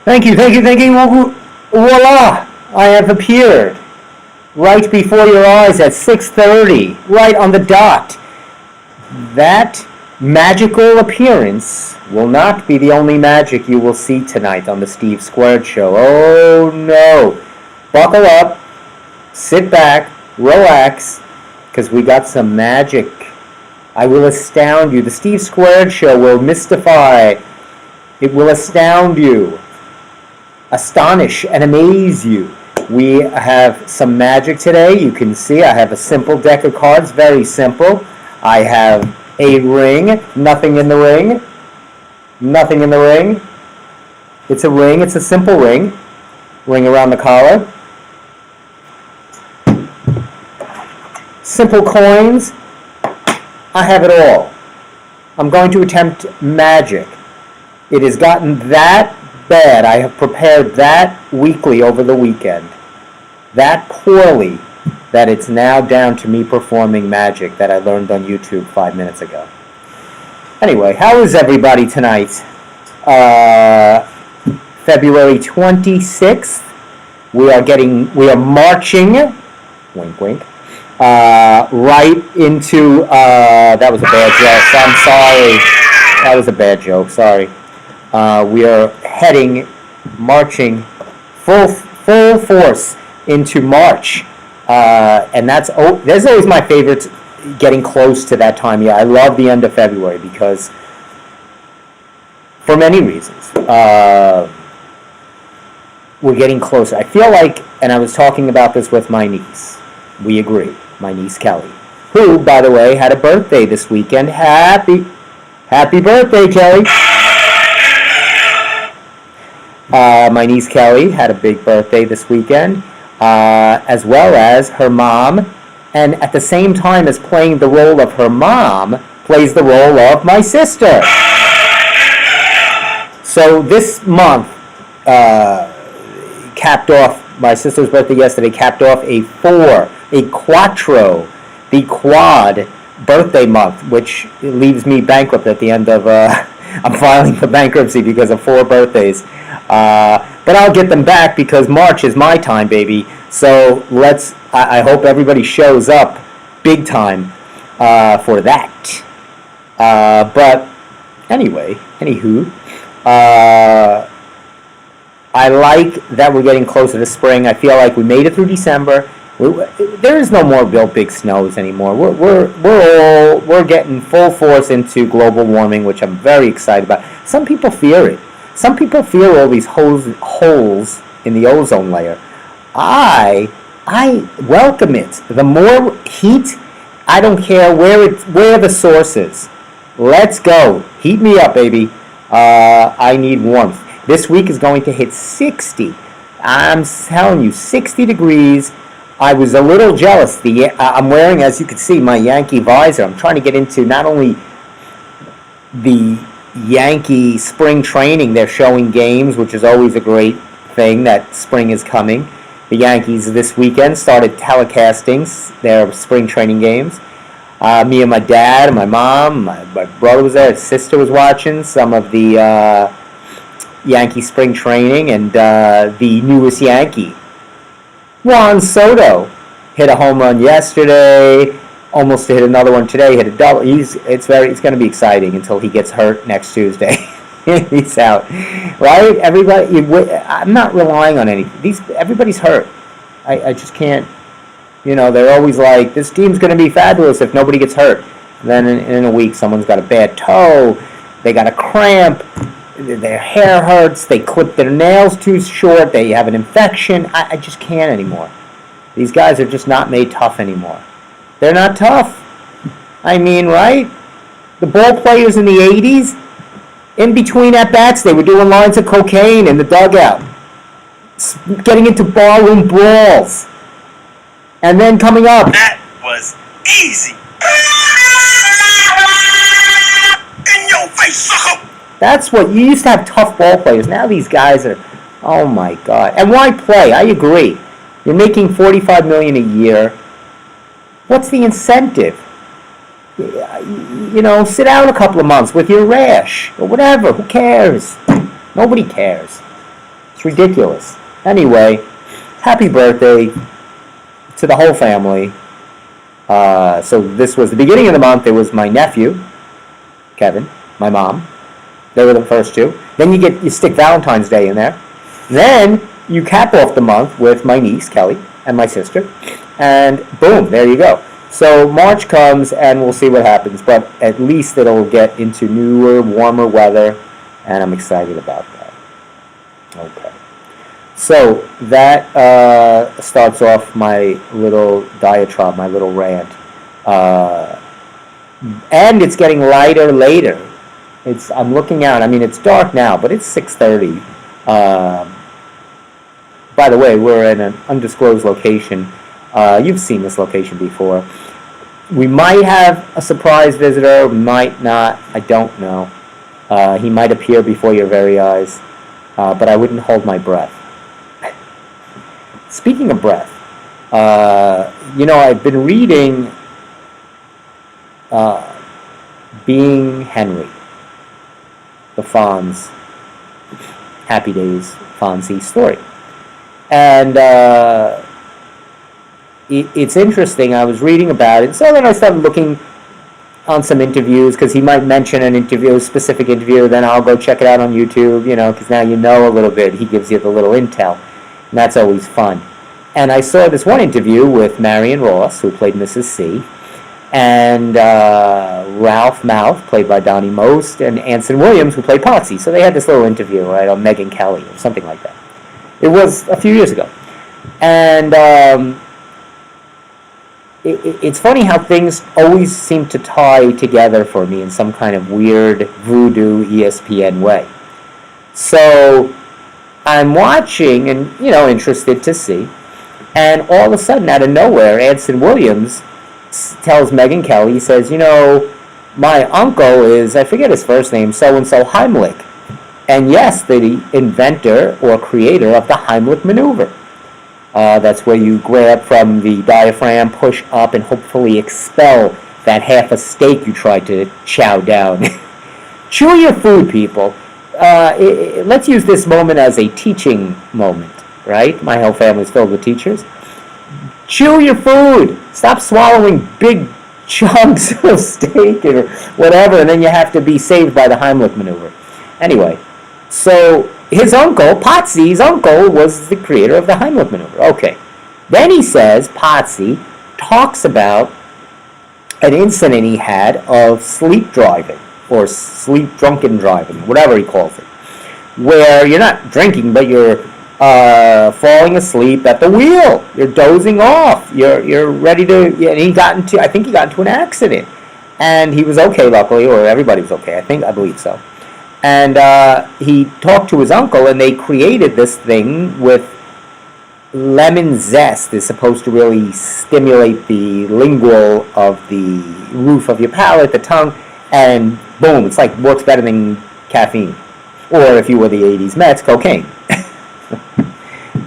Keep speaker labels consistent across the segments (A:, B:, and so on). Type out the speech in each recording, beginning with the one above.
A: Thank you, thank you, thank you. Voila! I have appeared right before your eyes at 6:30, right on the dot. That magical appearance will not be the only magic you will see tonight on the Steve Squared Show. Oh no! Buckle up, sit back, relax, because we got some magic. I will astound you. The Steve Squared Show will mystify. It will astound you, astonish, and amaze you. We have some magic today. You can see I have a simple deck of cards, very simple. I have a ring, nothing in the ring. Nothing in the ring. It's a ring, it's a simple ring. Ring around the collar. Simple coins. I have it all. I'm going to attempt magic. It has gotten that bad. I have prepared that weekly over the weekend. That poorly that it's now down to me performing magic that I learned on YouTube 5 minutes ago. Anyway, how is everybody tonight? February 26th. We are marching, wink wink, right into, that was a bad joke, I'm sorry. That was a bad joke, sorry. We are marching full force into March. And there's always my favorite, getting close to that time. Yeah, I love the end of February because, for many reasons, we're getting closer. I feel like, and I was talking about this with my niece, we agree, my niece Kelly, who, by the way, had a birthday this weekend. Happy birthday, Kelly. My niece Kelly had a big birthday this weekend, as well as her mom, and at the same time as playing the role of her mom, plays the role of my sister. So this month capped off, my sister's birthday yesterday, capped off the quad birthday month, which leaves me bankrupt at the end of, I'm filing for bankruptcy because of 4 birthdays. But I'll get them back because March is my time, baby. So I hope everybody shows up big time for that. But anyway, anywho, I like that we're getting closer to spring. I feel like we made it through December. There is no more real big snows anymore. We're getting full force into global warming, which I'm very excited about. Some people fear it. Some people fear all these holes in the ozone layer. I welcome it. The more heat, I don't care where the source is. Let's go. Heat me up, baby. I need warmth. This week is going to hit 60. I'm telling you, 60 degrees. I was a little jealous. I'm wearing, as you can see, my Yankee visor. I'm trying to get into not only the Yankee spring training. They're showing games, which is always a great thing that spring is coming. The Yankees this weekend started telecasting their spring training games. Me and my dad and my mom, my brother was there, his sister was watching some of the Yankee spring training, and the newest Yankee, Juan Soto, hit a home run yesterday, almost hit another one today, hit a double. It's going to be exciting until he gets hurt next Tuesday. He's out, right? Everybody, I'm not relying on anything. Everybody's hurt. I just can't. They're always like, this team's going to be fabulous if nobody gets hurt. And then in a week, someone's got a bad toe, they got a cramp, their hair hurts, they clip their nails too short, they have an infection. I just can't anymore. These guys are just not made tough anymore. They're not tough. I mean, right? The ball players in the 80s, in between at-bats, they were doing lines of cocaine in the dugout, getting into barroom brawls, and then coming up.
B: That was easy. In your face, sucker.
A: That's what, you used to have tough ball players. Now these guys are, oh my God. And why play? I agree. You're making $45 million a year. What's the incentive? Sit out a couple of months with your rash or whatever. Who cares? Nobody cares. It's ridiculous. Anyway, happy birthday to the whole family. So this was the beginning of the month. It was my nephew, Kevin, my mom. They were the first two. Then you stick Valentine's Day in there. Then you cap off the month with my niece, Kelly, and my sister. And boom, there you go. So March comes and we'll see what happens. But at least it'll get into newer, warmer weather. And I'm excited about that. Okay. So that starts off my little diatribe, my little rant. And it's getting lighter later. I'm looking out. I mean, it's dark now, but it's 6:30. By the way, we're in an undisclosed location. You've seen this location before. We might have a surprise visitor, might not. I don't know. He might appear before your very eyes, but I wouldn't hold my breath. Speaking of breath, I've been reading Being Henry, the Fonz, Happy Days Fonzie story. And it's interesting. I was reading about it. So then I started looking on some interviews, because he might mention a specific interview. Then I'll go check it out on YouTube, because now you know a little bit. He gives you the little intel. And that's always fun. And I saw this one interview with Marion Ross, who played Mrs. C, and Ralph Mouth, played by Donnie Most, and Anson Williams, who played Potsy. So they had this little interview, right, on Megyn Kelly or something like that. It was a few years ago. And it's funny how things always seem to tie together for me in some kind of weird voodoo ESPN way. So I'm watching and, interested to see. And all of a sudden, out of nowhere, Anson Williams tells Megyn Kelly, he says, my uncle is, I forget his first name, so-and-so Heimlich. And yes, the inventor or creator of the Heimlich maneuver. That's where you grab from the diaphragm, push up, and hopefully expel that half a steak you tried to chow down. Chew your food, people. Let's use this moment as a teaching moment, right? My whole family's filled with teachers. Chew your food. Stop swallowing big chunks of steak or whatever, and then you have to be saved by the Heimlich maneuver. Anyway, so his uncle, Potsy's uncle, was the creator of the Heimlich maneuver. Okay. Then he says, Potsy talks about an incident he had of sleep driving, or sleep drunken driving, whatever he calls it, where you're not drinking, but you're falling asleep at the wheel. You're dozing off. You're ready to. And I think he got into an accident, and he was okay, luckily, or everybody was okay. I believe so. And he talked to his uncle, and they created this thing with lemon zest. Is supposed to really stimulate the lingual of the roof of your palate, the tongue, and boom, it's like works better than caffeine. Or if you were the 80s Mets, cocaine.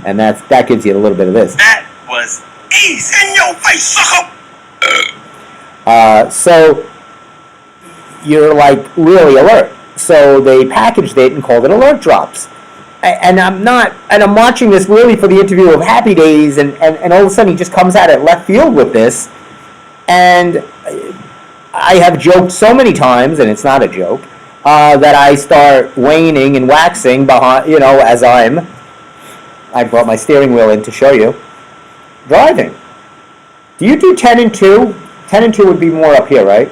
A: And that gives you a little bit of this.
B: That was easy. In your face, sucker!
A: So you're like really alert. So they packaged it and called it Alert Drops. And I'm watching this really for the interview of Happy Days, and all of a sudden he just comes out at left field with this. And I have joked so many times, and it's not a joke, that I start waning and waxing behind, as I brought my steering wheel in to show you, driving. Do you do 10 and 2? 10 and 2 would be more up here, right?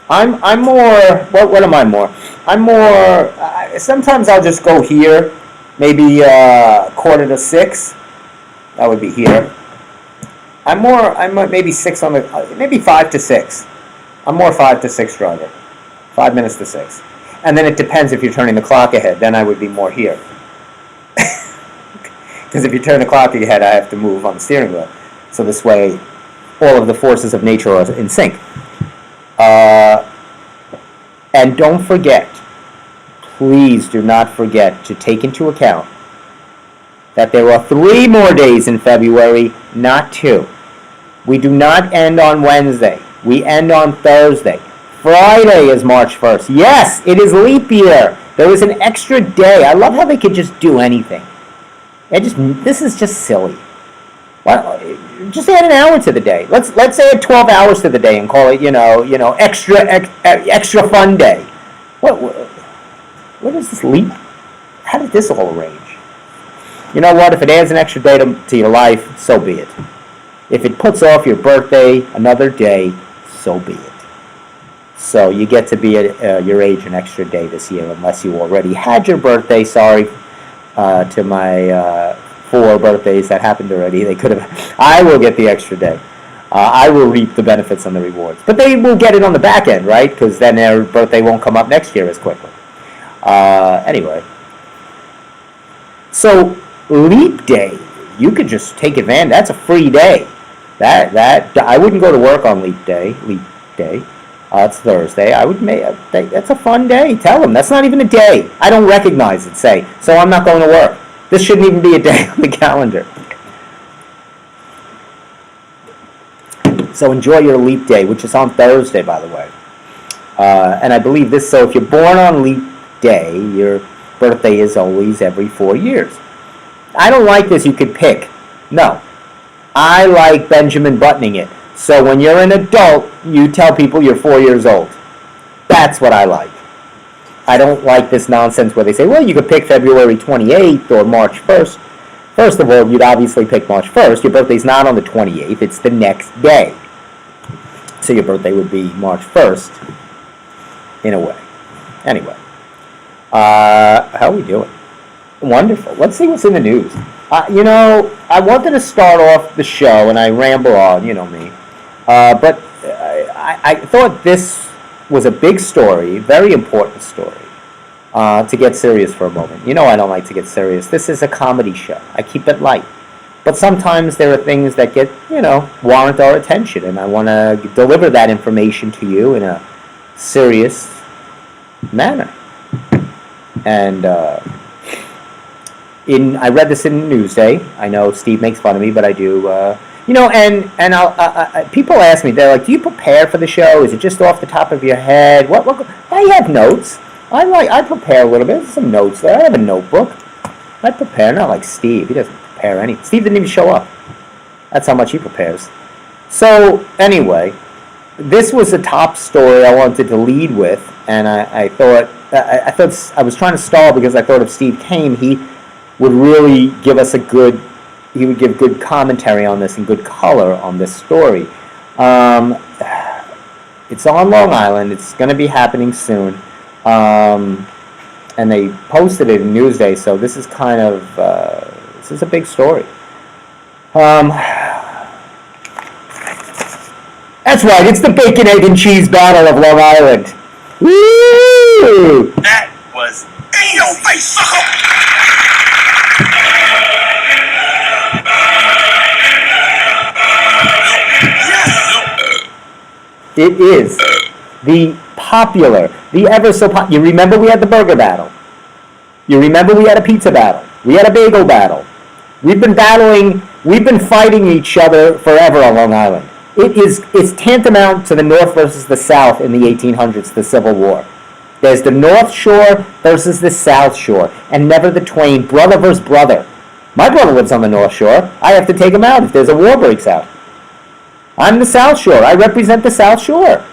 A: I'm more, what am I more? I'm more, sometimes I'll just go here, maybe 5:45. That would be here. I'm maybe 6 on the, maybe 5 to 6. I'm more 5 to 6 driver. 5 minutes to 6. And then it depends if you're turning the clock ahead, then I would be more here. Because if you turn the clock ahead, I have to move on the steering wheel. So this way, all of the forces of nature are in sync. And don't forget, please do not forget to take into account that there are 3 more days in February, not 2. We do not end on Wednesday. We end on Thursday. Friday is March 1st. Yes, it is leap year. There was an extra day. I love how they could just do anything. This is just silly. Just add an hour to the day. Let's add 12 hours to the day and call it extra fun day. What is this leap? How did this all arrange? You know what? If it adds an extra day to your life, so be it. If it puts off your birthday another day, so be it. So you get to be at your age an extra day this year, unless you already had your birthday. Sorry to my 4 birthdays that happened already. They could have. I will get the extra day. I will reap the benefits and the rewards. But they will get it on the back end, right? Because then their birthday won't come up next year as quickly. Anyway. So, leap day. You could just take advantage. That's a free day. That I wouldn't go to work on leap day. It's Thursday. That's a fun day. Tell them. That's not even a day. I don't recognize it, say. So I'm not going to work. This shouldn't even be a day on the calendar. So enjoy your leap day, which is on Thursday, by the way. And I believe this, so if you're born on leap day, your birthday is always every 4 years. I don't like this, you could pick. No. I like Benjamin Buttoning it. So when you're an adult, you tell people you're 4 years old. That's what I like. I don't like this nonsense where they say, well, you could pick February 28th or March 1st. First of all, you'd obviously pick March 1st. Your birthday's not on the 28th. It's the next day. So your birthday would be March 1st, in a way. Anyway. How are we doing? Wonderful. Let's see what's in the news. I wanted to start off the show, and I ramble on, you know me. But I thought this was a big story, very important story, to get serious for a moment. You know I don't like to get serious. This is a comedy show. I keep it light. But sometimes there are things that get, warrant our attention, and I want to deliver that information to you in a serious manner. And I read this in Newsday. I know Steve makes fun of me, but I do. People ask me, they're like, do you prepare for the show? Is it just off the top of your head? What? I have notes. I prepare a little bit. There's some notes there. I have a notebook. I prepare, not like Steve. He doesn't prepare anything. Steve didn't even show up. That's how much he prepares. So, anyway, this was a top story I wanted to lead with, and I thought I was trying to stall because I thought if Steve came, he would really give us he would give good commentary on this and good color on this story. It's on Long Island. It's going to be happening soon. And they posted it in Newsday, so this is kind of, this is a big story. That's right, it's the bacon, egg, and cheese battle of Long Island. Woo!
B: That was in your face, sucker!
A: It is the popular, the ever so popular. You remember we had the burger battle. You remember we had a pizza battle. We had a bagel battle. We've been fighting each other forever on Long Island. It's tantamount to the North versus the South in the 1800s, the Civil War. There's the North Shore versus the South Shore, and never the twain, brother versus brother. My brother lives on the North Shore. I have to take him out if there's a war breaks out. I'm the South Shore. I represent the South Shore.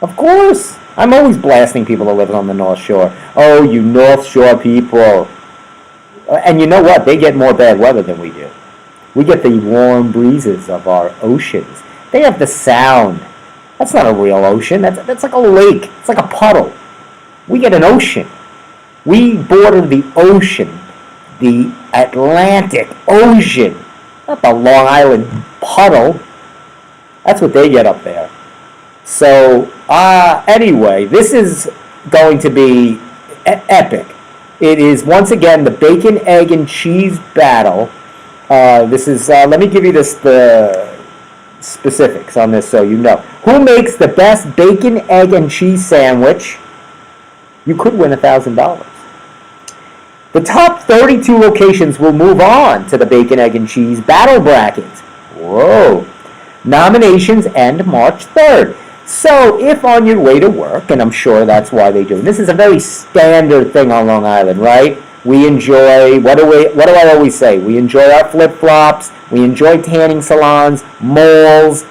A: Of course. I'm always blasting people that live on the North Shore. Oh, you North Shore people. And you know what? They get more bad weather than we do. We get the warm breezes of our oceans. They have the Sound. That's not a real ocean. That's like a lake. It's like a puddle. We get an ocean. We border the ocean. The Atlantic Ocean. Not the Long Island puddle. That's what they get up there. So, anyway, this is going to be epic. It is, once again, the bacon, egg, and cheese battle. This is, let me give you the specifics on this so you know. Who makes the best bacon, egg, and cheese sandwich? You could win $1,000. The top 32 locations will move on to the bacon, egg, and cheese battle bracket. Whoa. Nominations end March 3rd. So if on your way to work, and I'm sure that's why they do, this is a very standard thing on Long Island, right? We enjoy, what do I always say? We enjoy our flip-flops, we enjoy tanning salons, malls,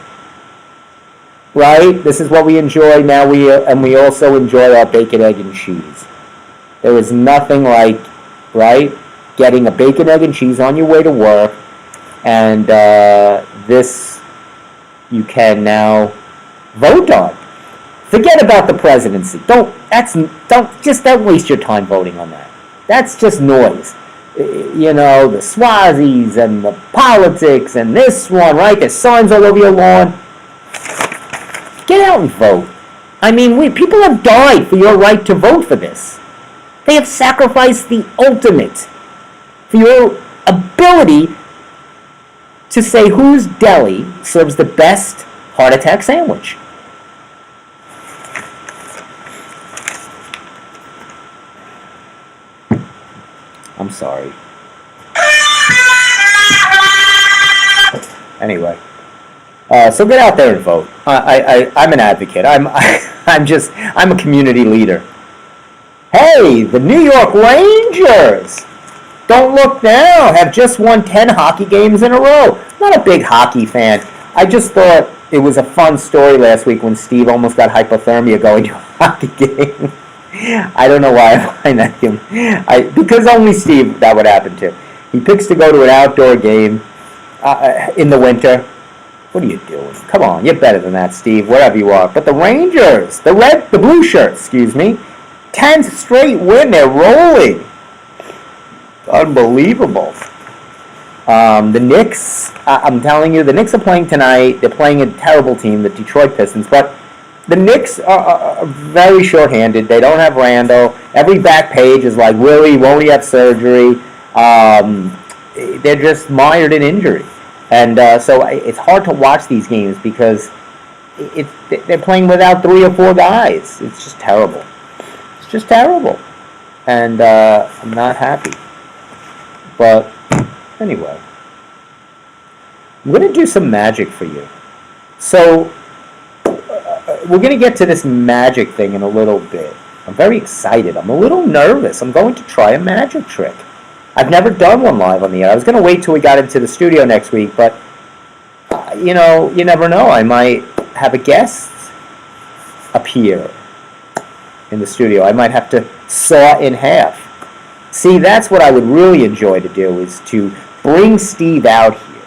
A: right? This is what we enjoy now. We also enjoy our bacon, egg, and cheese. There is nothing like, right, getting a bacon, egg, and cheese on your way to work, and this you can now vote on. Forget about the presidency. Don't waste your time voting on that. That's just noise. You know, the Swazis and the politics and this one, right? There's signs all over your lawn. Get out and vote. I mean, people have died for your right to vote for this. They have sacrificed the ultimate for your ability to say whose deli serves the best heart attack sandwich. I'm sorry. Anyway, so get out there and vote. I'm an advocate. I'm a community leader. Hey, the New York Rangers! Don't look now. Have just won 10 hockey games in a row. Not a big hockey fan. I just thought it was a fun story last week when Steve almost got hypothermia going to a hockey game. I don't know why I find that him. Because only Steve that would happen to. He picks to go to an outdoor game in the winter. What are you doing? Come on, you're better than that, Steve, wherever you are. But the Rangers, the blue shirts, 10th straight win, they're rolling. Unbelievable. The Knicks, I'm telling you, the Knicks are playing tonight. They're playing a terrible team, the Detroit Pistons, but the Knicks are very short-handed. They don't have Randall. Every back page is like, really, won't he have surgery? They're just mired in injury. And so it's hard to watch these games because they're playing without 3 or 4 guys. It's just terrible. It's just terrible. And I'm not happy. But anyway, I'm going to do some magic for you. So we're going to get to this magic thing in a little bit. I'm very excited. I'm a little nervous. I'm going to try a magic trick. I've never done one live on the air. I was going to wait till we got into the studio next week, but, you never know. I might have a guest appear in the studio. I might have to saw in half. See, that's what I would really enjoy to do, is to bring Steve out here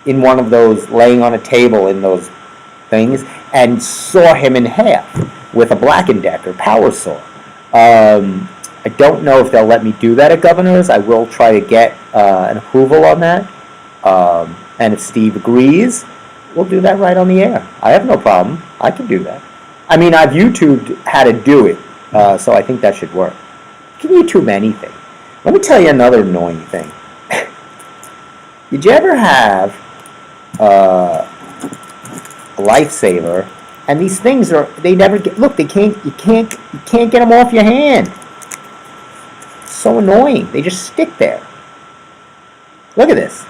A: in one of those, laying on a table in those things, and saw him in half with a Black & Decker power saw. I don't know if they'll let me do that at Governor's. I will try to get an approval on that. And if Steve agrees, we'll do that right on the air. I have no problem. I can do that. I mean, I've YouTubed how to do it, so I think that should work. You can YouTube anything. Let me tell you another annoying thing. Did you ever have a lifesaver? And these things they never get. Look, you can't get them off your hand. It's so annoying. They just stick there. Look at this.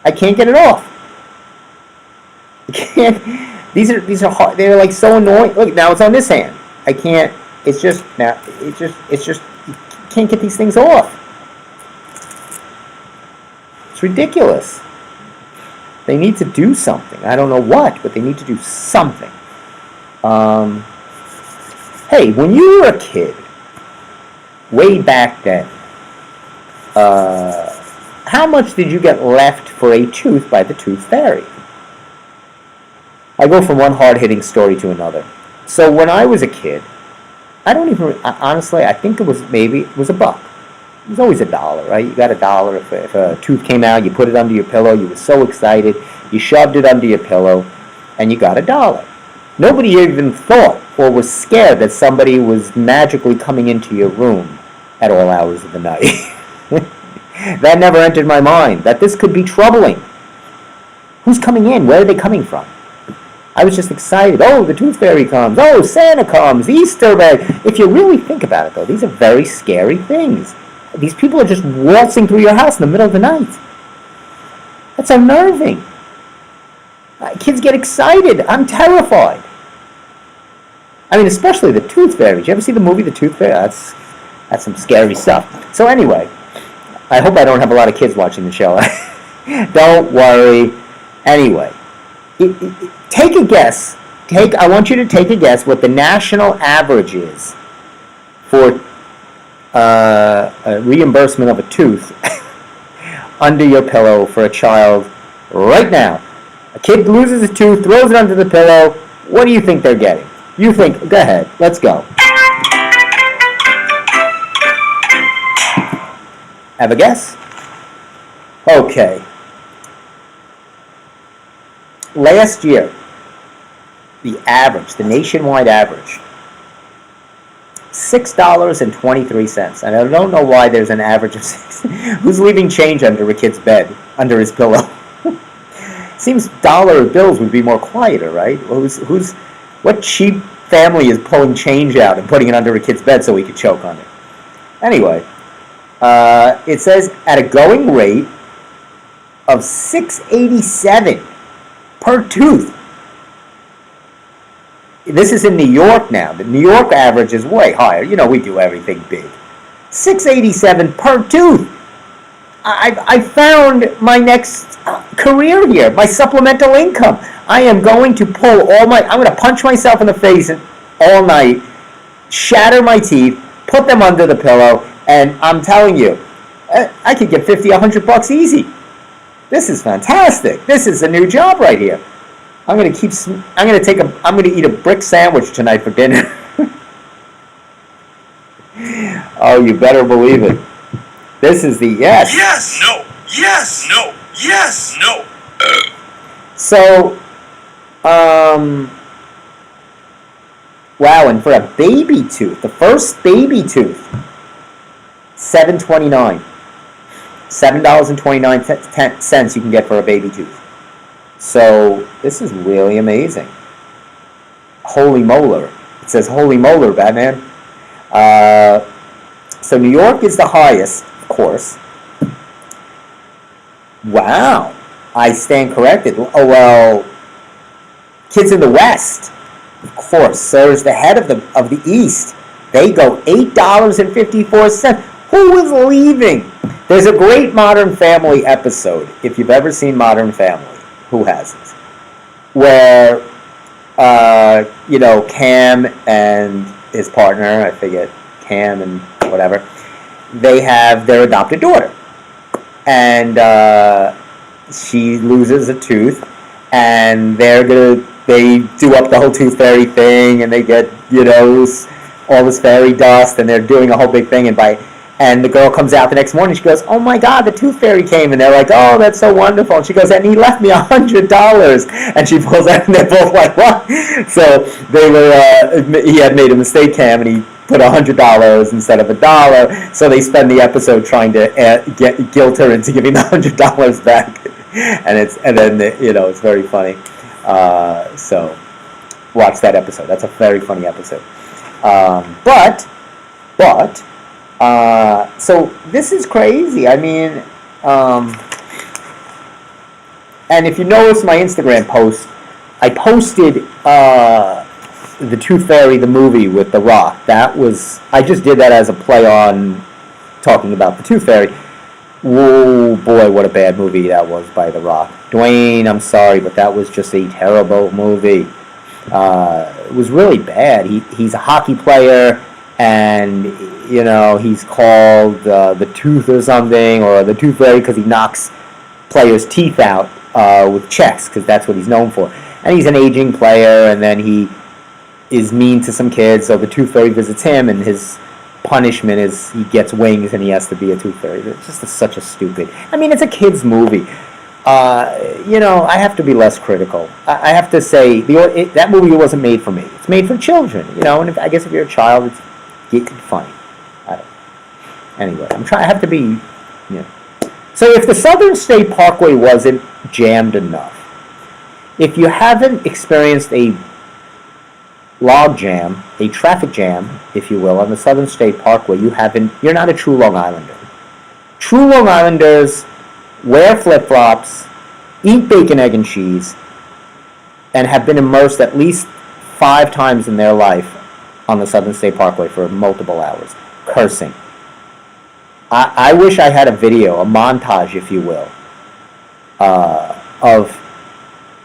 A: I can't get it off. I can't. These are hard. They're like so annoying. Look, now it's on this hand. I can't. It's just you can't get these things off. It's ridiculous. They need to do something. I don't know what, but they need to do something. Hey, when you were a kid, way back then, how much did you get left for a tooth by the Tooth Fairy? I go from one hard-hitting story to another. So when I was a kid, honestly, I think it was $1. It was always $1, right? You got $1 if a tooth came out, you put it under your pillow, you were so excited, you shoved it under your pillow, and you got $1. Nobody even thought or was scared that somebody was magically coming into your room at all hours of the night. That never entered my mind, that this could be troubling. Who's coming in? Where are they coming from? I was just excited. Oh, the Tooth Fairy comes. Oh, Santa comes. Easter egg. If you really think about it, though, these are very scary things. These people are just waltzing through your house in the middle of the night. That's unnerving. Kids get excited. I'm terrified. I mean, especially the Tooth Fairy. Did you ever see the movie The Tooth Fairy? That's some scary stuff. So anyway, I hope I don't have a lot of kids watching the show. Don't worry. Anyway, take a guess. I want you to take a guess what the national average is for a reimbursement of a tooth under your pillow for a child right now. A kid loses a tooth, throws it under the pillow. What do you think they're getting? You think, go ahead, let's go. Have a guess? Okay. Last year, the nationwide average, $6.23. And I don't know why there's an average of 6. Who's leaving change under a kid's bed, under his pillow? Seems dollar bills would be more quieter, right? What cheap family is pulling change out and putting it under a kid's bed so he could choke on it? Anyway, it says at a going rate of $6.87 per tooth. This is in New York now. The New York average is way higher. You know, we do everything big. $6.87 per tooth. I found my next career here, my supplemental income. I am going to I'm going to punch myself in the face all night, shatter my teeth, put them under the pillow, and I'm telling you, I could get $50, $100 easy. This is fantastic. This is a new job right here. I'm going to eat a brick sandwich tonight for dinner. Oh, you better believe it. This is the yes.
B: Yes, no, yes, no, yes, no.
A: So, wow, and for a baby tooth, the first baby tooth, $7.29. $7.29 you can get for a baby tooth. So, this is really amazing. Holy molar. It says holy molar, Batman. So New York is the highest, of course. Wow. I stand corrected. Oh, well, kids in the West, of course, serves the head of the East. They go $8.54. Who is leaving? There's a great Modern Family episode, if you've ever seen Modern Family. Who hasn't? Where, Cam and his partner, I forget, Cam and whatever, they have their adopted daughter. And she loses a tooth, and they do up the whole Tooth Fairy thing, and they get, all this fairy dust, and they're doing a whole big thing, and the girl comes out the next morning, she goes, oh my God, the Tooth Fairy came, and they're like, oh, that's so wonderful, and she goes, and he left me $100, and she pulls out, and they're both like, what? So he had made a mistake, Cam, and he put $100 instead of $1, so they spend the episode trying to guilt her into giving the $100 back, and then it's very funny. So watch that episode. That's a very funny episode. So this is crazy. I mean, and if you notice my Instagram post, I posted the Tooth Fairy, the movie with The Rock. I just did that as a play on talking about the Tooth Fairy. Whoa, boy, what a bad movie that was by The Rock. Dwayne, I'm sorry, but that was just a terrible movie. It was really bad. He's a hockey player, and he's called the Tooth or something, or the Tooth Fairy, because he knocks players' teeth out with checks, because that's what he's known for. And he's an aging player, and then he is mean to some kids, so the Tooth Fairy visits him, and his punishment is he gets wings and he has to be a Tooth Fairy. It's just such a stupid... I mean, it's a kid's movie. I have to be less critical. I have to say, that movie wasn't made for me. It's made for children, and I guess if you're a child, it's funny. Anyway, I have to be, So if the Southern State Parkway wasn't jammed enough, if you haven't experienced a log jam, a traffic jam, if you will, on the Southern State Parkway, you're not a true Long Islander. True Long Islanders wear flip-flops, eat bacon, egg, and cheese, and have been immersed at least 5 times in their life on the Southern State Parkway for multiple hours, cursing. I wish I had a video, a montage, if you will, of,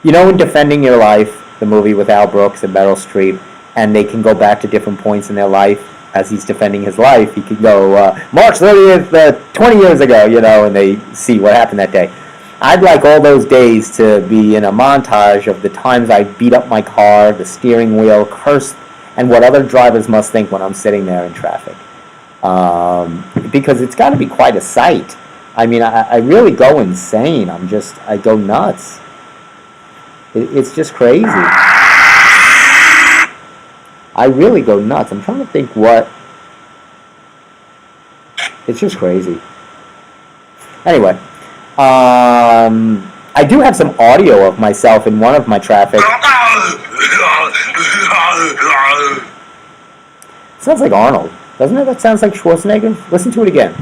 A: in Defending Your Life, the movie with Al Brooks and Meryl Streep, and they can go back to different points in their life as he's defending his life. He could go, March 30th, 20 years ago, and they see what happened that day. I'd like all those days to be in a montage of the times I beat up my car, the steering wheel, cursed, and what other drivers must think when I'm sitting there in traffic. Because it's got to be quite a sight. I mean, I really go insane. I go nuts. It's just crazy. I really go nuts. I'm trying to think what. It's just crazy. Anyway, I do have some audio of myself in one of my traffic. Sounds like Arnold, doesn't it? That sounds like Schwarzenegger. Listen to it again.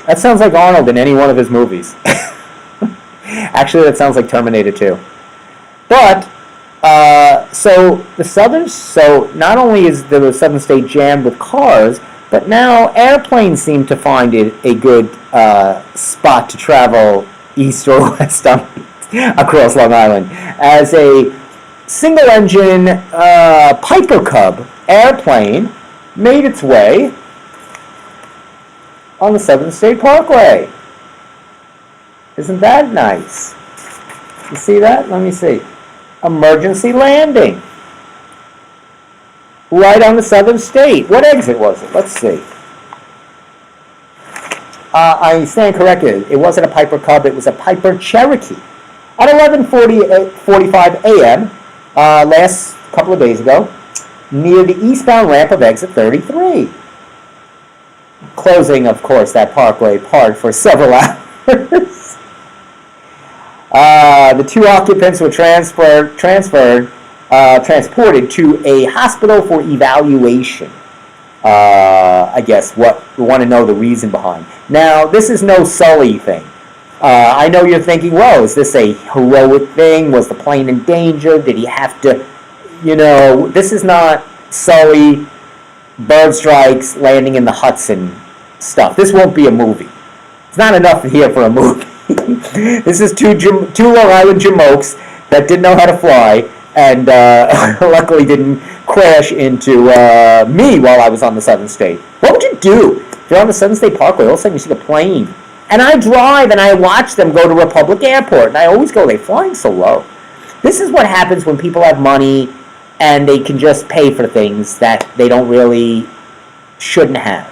A: That sounds like Arnold in any one of his movies. Actually, that sounds like Terminator 2. But so not only is the Southern State jammed with cars, but now airplanes seem to find it a good spot to travel east or west across Long Island, as a single-engine Piper Cub airplane made its way on the Southern State Parkway. Isn't that nice? You see that? Let me see. Emergency landing. Right on the Southern State. What exit was it? Let's see. I stand corrected. It wasn't a Piper Cub. It was a Piper Cherokee. At 11:45 a.m., last couple of days ago, near the eastbound ramp of exit 33. Closing, of course, that parkway part for several hours. The 2 occupants were transported to a hospital for evaluation. I guess what we want to know the reason behind. Now, this is no Sully thing. I know you're thinking, well, is this a heroic thing? Was the plane in danger? Did he have to, this is not Sully, bird strikes, landing in the Hudson stuff. This won't be a movie. It's not enough here for a movie. This is two Long Island jamokes that didn't know how to fly and luckily didn't crash into me while I was on the Southern State. What would you do if you're on the Southern State Parkway? All of a sudden you see the plane. And I drive and I watch them go to Republic Airport. And I always go, they're flying so low. This is what happens when people have money and they can just pay for things that they shouldn't have.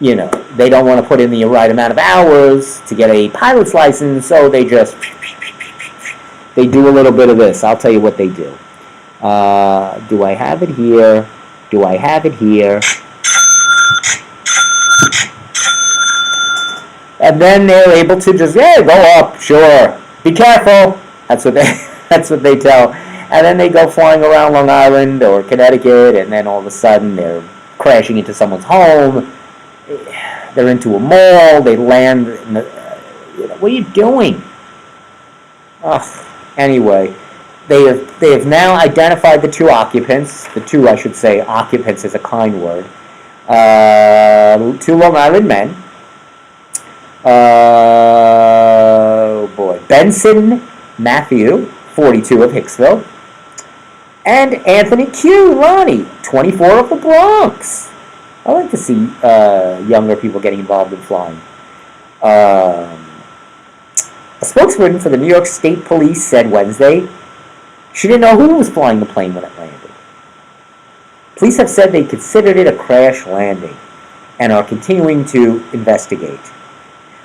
A: They don't want to put in the right amount of hours to get a pilot's license, so they do a little bit of this. I'll tell you what they do. Do I have it here? Do I have it here? And then they're able to just, go up, sure. Be careful. That's what they tell. And then they go flying around Long Island or Connecticut, and then all of a sudden they're crashing into someone's home. They're into a mall. They land. What are you doing? Anyway, they have now identified the 2 occupants. The 2, I should say, occupants is a kind word. 2 Long Island men. Oh boy, Benson Matthew, 42 of Hicksville, and Anthony Q. Lonnie, 24 of the Bronx. I like to see younger people getting involved in flying. A spokesman for the New York State Police said Wednesday she didn't know who was flying the plane when it landed. Police have said they considered it a crash landing and are continuing to investigate.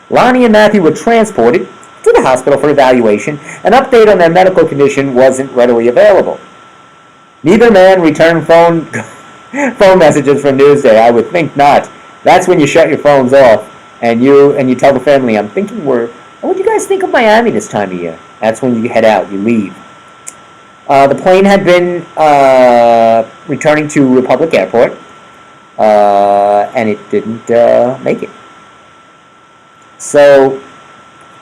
A: Lonnie and Matthew were transported to the hospital for evaluation. An update on their medical condition wasn't readily available. Neither man returned phone messages from Newsday. I would think not. That's when you shut your phones off and you tell the family, I'm thinking what do you guys think of Miami this time of year? That's when you head out, you leave. The plane had been returning to Republic Airport, and it didn't make it. So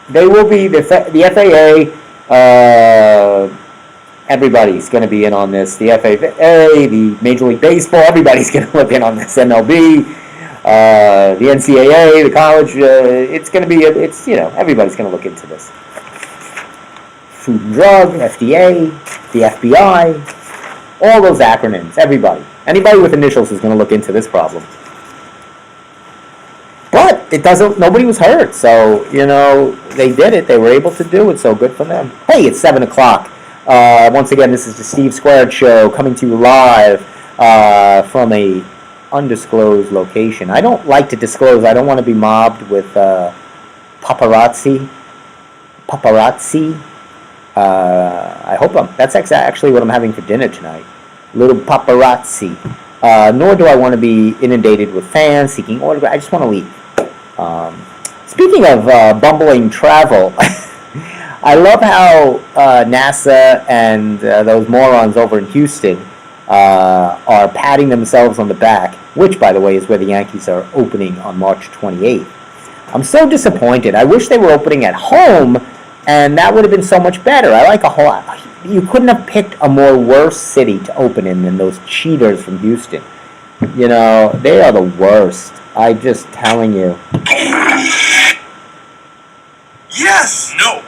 A: They will be the FAA. Everybody's going to be in on this. The FAA, the Major League Baseball, everybody's going to look in on this. MLB, the NCAA, the college. It's going to be. Everybody's going to look into this. Food and Drug, FDA, the FBI, all those acronyms. Anybody with initials is going to look into this problem. But it doesn't. Nobody was hurt, so they did it. They were able to do it. So good for them. Hey, it's 7:00. Once again, this is the Steve Squared Show coming to you live from a undisclosed location. I don't like to disclose. I don't want to be mobbed with paparazzi. I hope that's actually what I'm having for dinner tonight. Little paparazzi. Nor do I want to be inundated with fans seeking autographs. I just want to leave. Speaking of bumbling travel, I love how NASA and those morons over in Houston are patting themselves on the back, which, by the way, is where the Yankees are opening on March 28th. I'm so disappointed. I wish they were opening at home, and that would have been so much better. I like you couldn't have picked a more worse city to open in than those cheaters from Houston. They are the worst. I'm just telling you.
B: Yes! No!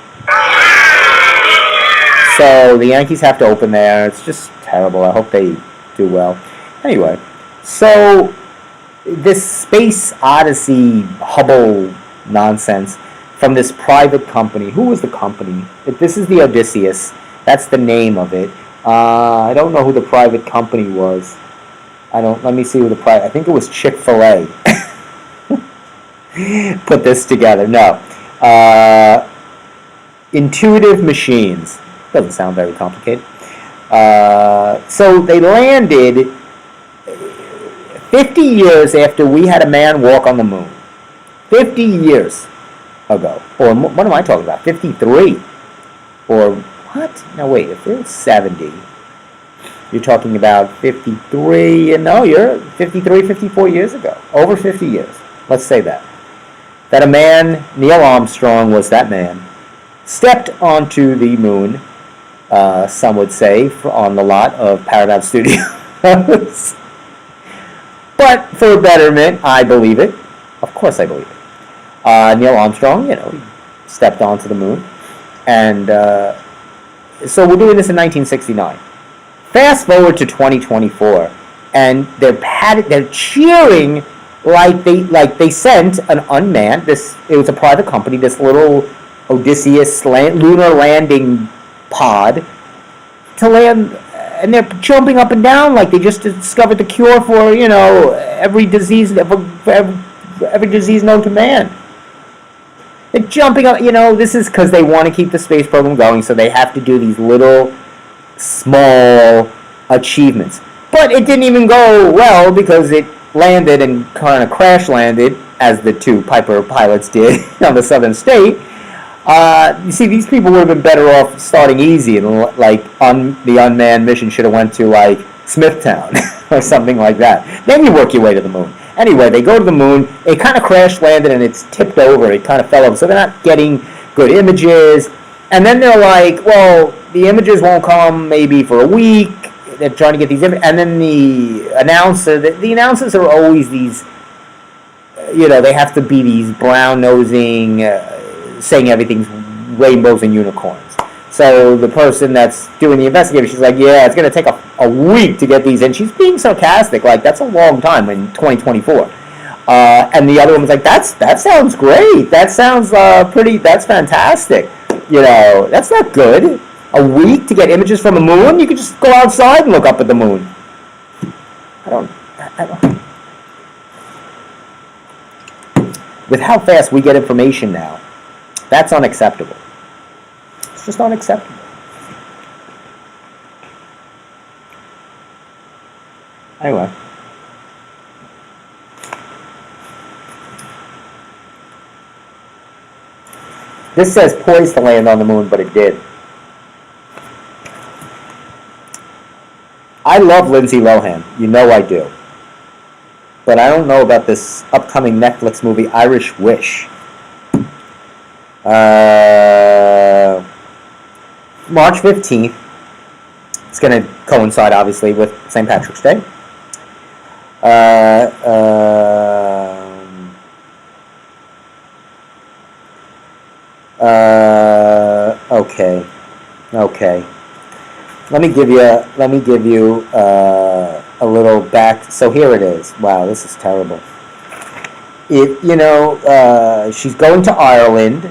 A: So the Yankees have to open there. It's just terrible. I hope they do well. Anyway, so this Space Odyssey Hubble nonsense from this private company. Who was the company? This is the Odysseus. That's the name of it. I don't know who the private company was. Let me see who the private. I think it was Chick-fil-A. Put this together. No. Intuitive Machines. Doesn't sound very complicated. So they landed 50 years after we had a man walk on the moon. 50 years ago. Or what am I talking about? 53. Or what? No, wait. If it was 70, you're talking about 53. You're 53, 54 years ago. Over 50 years. Let's say that. That a man, Neil Armstrong was that man, stepped onto the moon, some would say, on the lot of Paramount Studios. But for betterment, I believe it. Of course I believe it. Neil Armstrong, stepped onto the moon. And so we're doing this in 1969. Fast forward to 2024, and they're cheering like they sent an unmanned. It was a private company. This little Odysseus lunar landing pod to land, and they're jumping up and down like they just discovered the cure for every disease every disease known to man. They're jumping up. This is because they want to keep the space program going, so they have to do these little small achievements. But it didn't even go well because it landed and kind of crash landed, as the two Piper pilots did on the southern state. You see, these people would have been better off starting easy, and the unmanned mission should have went to Smithtown or something like that. Then you work your way to the moon. Anyway, they go to the moon. It kind of crash landed and it's tipped over. It kind of fell over, so they're not getting good images. And then they're like, well, the images won't come maybe for a week. They're trying to get these images, and then the announcers are always these. They have to be these brown nosing, saying everything's rainbows and unicorns. So the person that's doing the investigation, she's like, yeah, it's going to take a week to get these in. She's being sarcastic, like, that's a long time in 2024. And the other one was like, that sounds great. That sounds that's fantastic. That's not good. A week to get images from the moon? You could just go outside and look up at the moon. I don't. With how fast we get information now, that's unacceptable. It's just unacceptable. Anyway. This says poised to land on the moon, but it did. I love Lindsay Lohan. I do. But I don't know about this upcoming Netflix movie, Irish Wish. March 15th. It's going to coincide, obviously, with St. Patrick's Day. Okay. Let me give you a little back. So here it is. Wow, this is terrible. She's going to Ireland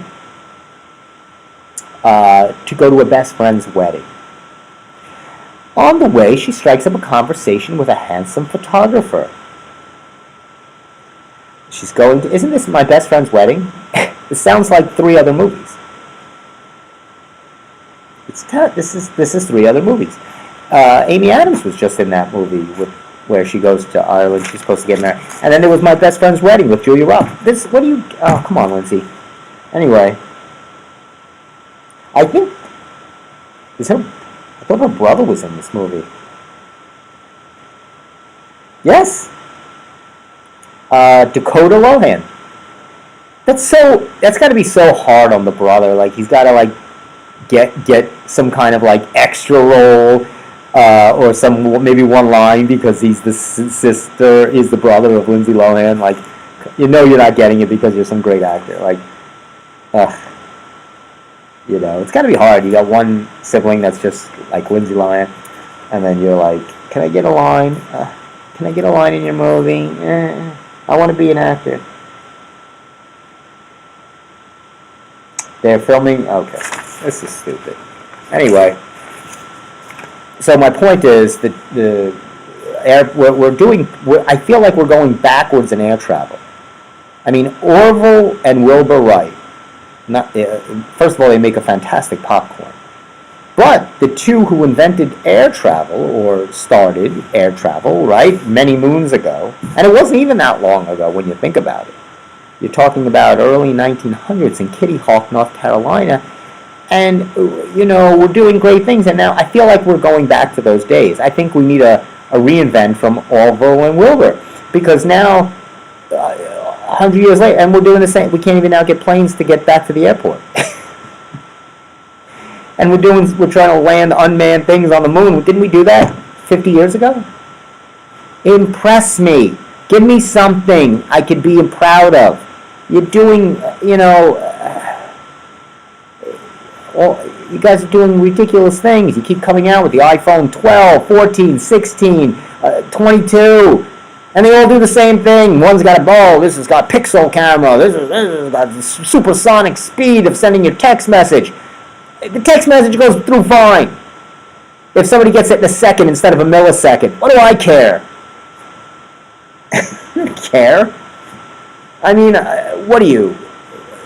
A: to go to her best friend's wedding. On the way, she strikes up a conversation with a handsome photographer. She's going to. Isn't this my best friend's wedding? It sounds like 3 other movies. This is 3 other movies. Amy Adams was just in that movie where she goes to Ireland. She's supposed to get married, and then there was My Best Friend's Wedding with Julia Roberts. What do you? Oh, come on, Lindsay. Anyway, I think I thought her brother was in this movie. Yes. Dakota Lohan. That's got to be so hard on the brother. Like he's got to like get some kind of like extra role or some maybe one line because he's the sister is the brother of Lindsay Lohan. Like you're not getting it because you're some great actor. Like, it's got to be hard. You got one sibling that's just like Lindsay Lohan, and then you're like, can I get a line? Can I get a line in your movie? I want to be an actor. They're filming. Okay, this is stupid. Anyway, so my point is that I feel like we're going backwards in air travel. I mean, Orville and Wilbur Wright. First of all, they make a fantastic popcorn. But the two who invented air travel, or started air travel, right, many moons ago, and it wasn't even that long ago when you think about it. You're talking about early 1900s in Kitty Hawk, North Carolina, and, we're doing great things, and now I feel like we're going back to those days. I think we need a reinvent from Orville and Wilbur, because now, 100 years later, and we're doing the same, we can't even now get planes to get back to the airport. And we're trying to land unmanned things on the moon. Didn't we do that 50 years ago? Impress me. Give me something I could be proud of. You're doing, you guys are doing ridiculous things. You keep coming out with the iPhone 12, 14, 16, 22, and they all do the same thing. One's got a bow, this has got a pixel camera, this has got supersonic speed of sending your text message. The text message goes through fine. If somebody gets it in a second instead of a millisecond, what do I care? Care? I mean, what do you?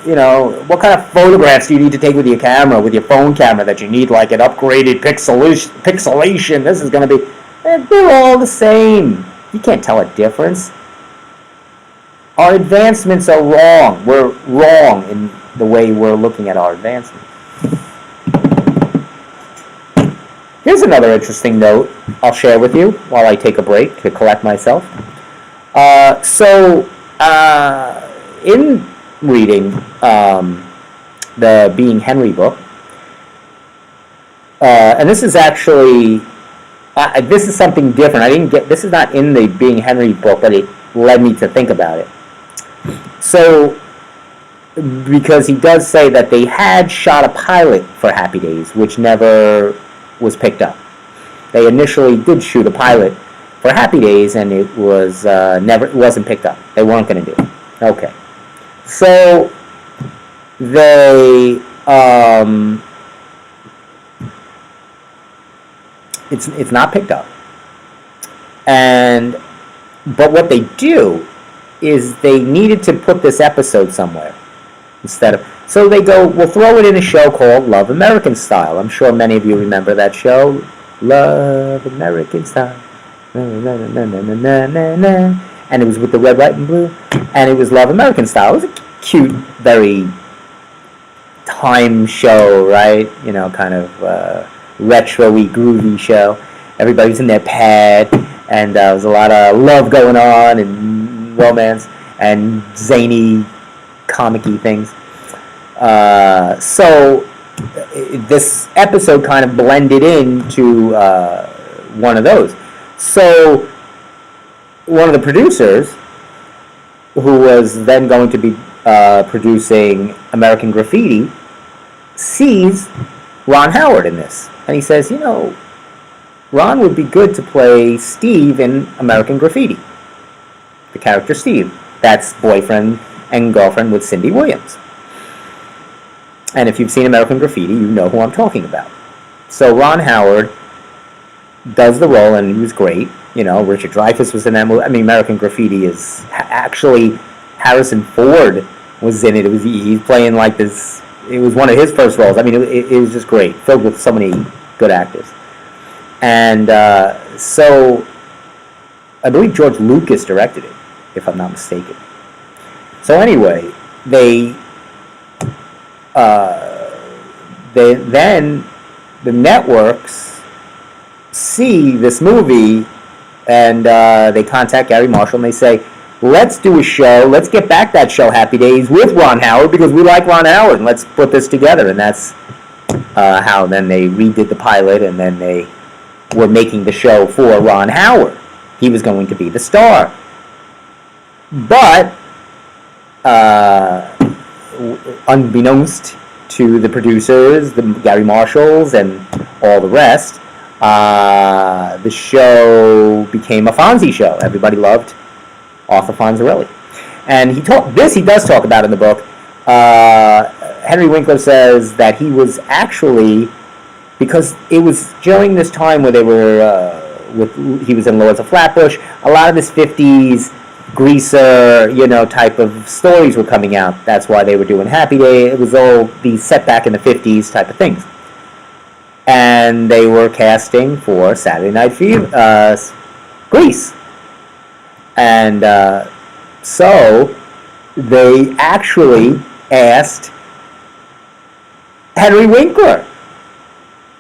A: What kind of photographs do you need to take with your camera, with your phone camera, that you need like an upgraded pixelation? This is going to be... They're all the same. You can't tell a difference. Our advancements are wrong. We're wrong in the way we're looking at our advancements. Here's another interesting note I'll share with you while I take a break to collect myself. In reading the Being Henry book, and this is actually, this is something different. This is not in the Being Henry book, but it led me to think about it. So, because he does say that they had shot a pilot for Happy Days, which never was picked up. They initially did shoot a pilot for Happy Days, and it was it wasn't picked up. They weren't going to do it. Okay, so they it's not picked up, but what they do is they needed to put this episode somewhere so they go, we'll throw it in a show called Love American Style. I'm sure many of you remember that show, Love American Style. And it was with the red, white, and blue. And it was Love American Style. It was a cute, very time show, right? Kind of retro-y, groovy show. Everybody was in their pad, and there was a lot of love going on, and romance, and zany, comic-y things. So this episode kind of blended into one of those. So one of the producers, who was then going to be producing American Graffiti, sees Ron Howard in this. And he says, Ron would be good to play Steve in American Graffiti. The character Steve. That's boyfriend and girlfriend with Cindy Williams. And if you've seen American Graffiti, you know who I'm talking about. So Ron Howard does the role, and he was great. Richard Dreyfuss was in that movie. I mean, American Graffiti is actually Harrison Ford was in it. He's playing like this. It was one of his first roles. I mean, it was just great, filled with so many good actors. And so I believe George Lucas directed it, if I'm not mistaken. So anyway, then the networks see this movie, and they contact Gary Marshall and they say, let's do a show, let's get back that show Happy Days with Ron Howard, because we like Ron Howard, and let's put this together. And that's how then they redid the pilot, and then they were making the show for Ron Howard. He was going to be the star. But unbeknownst to the producers, the Gary Marshalls, and all the rest, the show became a Fonzie show. Everybody loved Arthur Fonzarelli. And he does talk about in the book. Henry Winkler says that he was actually, because it was during this time where they were, he was in Lords of Flatbush, a lot of this 50s greaser, type of stories were coming out. That's why they were doing Happy Day. It was all these set back in the 50s type of things. And they were casting for Saturday Night Fever, Grease. And so they actually asked Henry Winkler.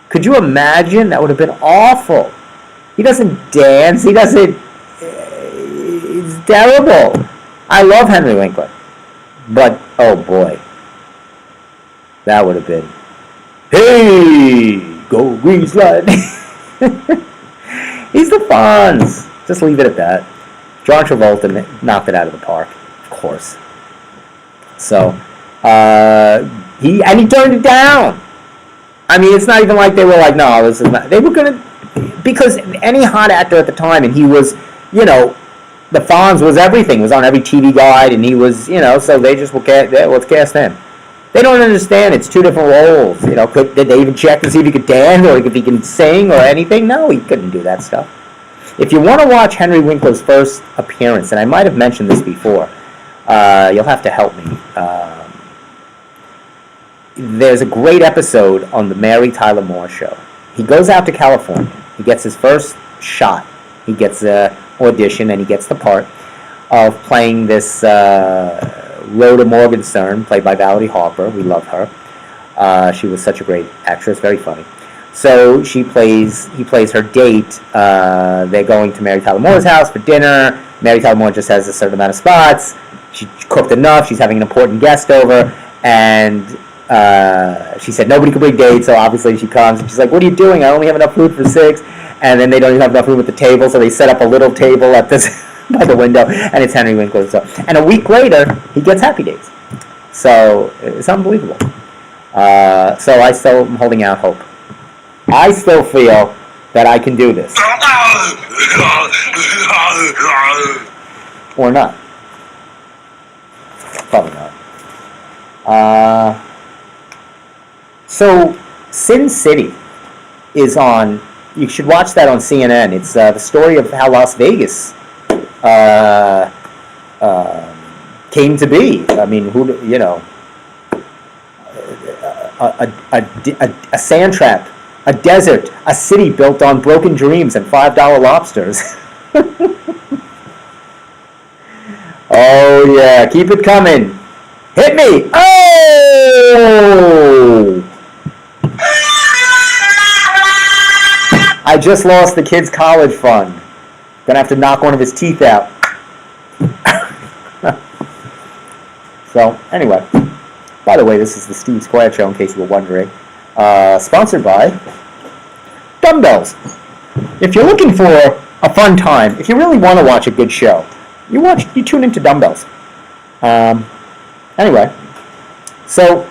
A: Could you imagine? That would have been awful. He doesn't dance. He doesn't... It's terrible. I love Henry Winkler. But, oh boy. That would have been... Hey! Go Grease Light! He's the Fonz. Just leave it at that. John Travolta knocked it out of the park. Of course. So, he turned it down. I mean, it's not even like they were like, no, this is not... They were going to... Because any hot actor at the time, and he was, the Fonz was everything. He was on every TV guide, and he was, so they just, let's cast him. They don't understand. It's two different roles. Did they even check to see if he could dance, or if he can sing, or anything? No, he couldn't do that stuff. If you want to watch Henry Winkler's first appearance, and I might have mentioned this before, you'll have to help me. There's a great episode on the Mary Tyler Moore Show. He goes out to California. He gets his first shot. He gets an audition, and he gets the part of playing this Rhoda Morgenstern, played by Valerie Harper. We love her. She was such a great actress, very funny. So he plays her date. They're going to Mary Tyler Moore's house for dinner. Mary Tyler Moore just has a certain amount of spots. She cooked enough. She's having an important guest over, and she said nobody could bring dates, so obviously she comes, and she's like, what are you doing? I only have enough food for 6. And then they don't even have enough room at the table, so they set up a little table at this by the window, and it's Henry Winkler. So, and a week later, he gets Happy Days. So it's unbelievable. So I still am holding out hope. I still feel that I can do this. Or not. Probably not. So Sin City is on... You should watch that on CNN. It's the story of how Las Vegas came to be. I mean, a sand trap, a desert, a city built on broken dreams and $5 lobsters. Oh yeah, keep it coming. Hit me. Oh! I just lost the kid's college fund. Gonna have to knock one of his teeth out. So, anyway. By the way, this is the Steve Square Show, in case you were wondering. Sponsored by Dumbbells. If you're looking for a fun time, if you really want to watch a good show, you tune into Dumbbells. Anyway, so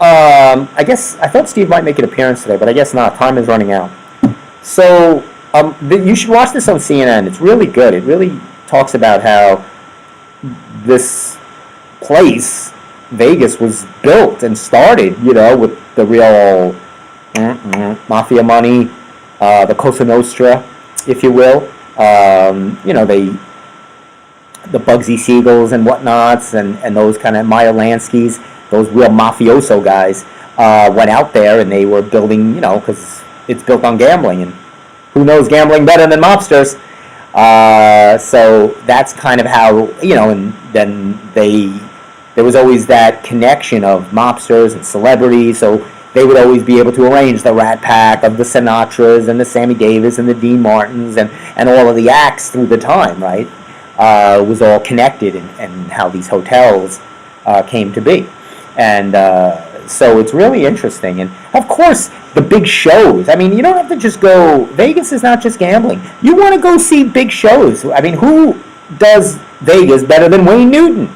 A: I guess I thought Steve might make an appearance today, but I guess not. Time is running out. So you should watch this on CNN. It's really good. It really talks about how this place, Vegas, was built and started, with the real mafia money, the Cosa Nostra, if you will. The Bugsy Siegels and whatnots, and those kind of Meyer Lansky's, those real mafioso guys, went out there and they were building, because it's built on gambling, and who knows gambling better than mobsters? So that's kind of how, and then there was always that connection of mobsters and celebrities, so they would always be able to arrange the Rat Pack of the Sinatras and the Sammy Davis and the Dean Martins and all of the acts through the time, right? Was all connected and how these hotels came to be. And so it's really interesting. And of course, the big shows. I mean, you don't have to just go. Vegas is not just gambling. You want to go see big shows. I mean, who does Vegas better than Wayne Newton?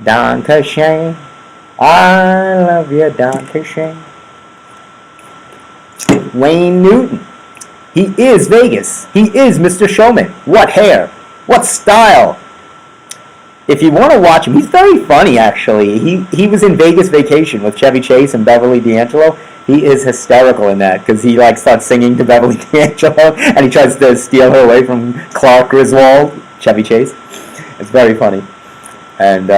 A: Don Shane. I love you, Don Shane. Wayne Newton. He is Vegas. He is Mr. Showman. What hair. What style. If you want to watch him, he's very funny, actually. He was in Vegas Vacation with Chevy Chase and Beverly D'Angelo. He is hysterical in that because he starts singing to Beverly D'Angelo and he tries to steal her away from Clark Griswold, Chevy Chase. It's very funny. And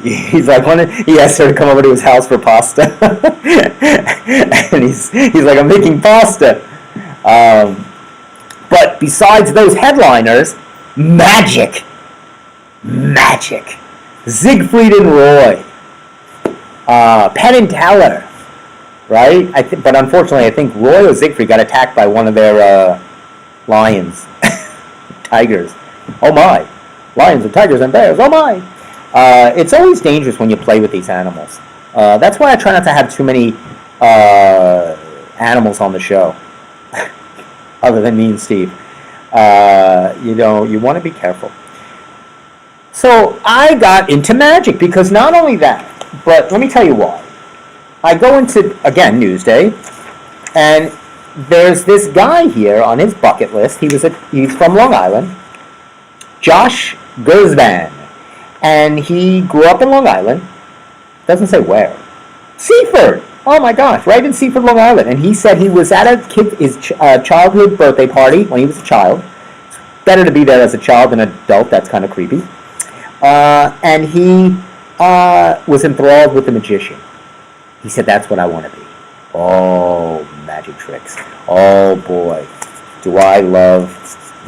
A: he's like, he asked her to come over to his house for pasta. And he's like, I'm making pasta. But besides those headliners, Magic. Siegfried and Roy. Penn and Teller. Right? But unfortunately, I think Roy or Siegfried got attacked by one of their lions. Tigers. Oh my. Lions and tigers and bears. Oh my. It's always dangerous when you play with these animals. That's why I try not to have too many animals on the show. Other than me and Steve. You want to be careful. So I got into magic because not only that, but let me tell you why. I go into, again, Newsday, and there's this guy here on his bucket list. He's from Long Island, Josh Gersvan, and he grew up in Long Island. Doesn't say where. Seaford. Oh my gosh, right in Seaford, Long Island. And he said he was at his childhood birthday party when he was a child. It's better to be there as a child than an adult. That's kind of creepy. And he was enthralled with the magician. He said, that's what I want to be. Oh, magic tricks. Oh boy, do I love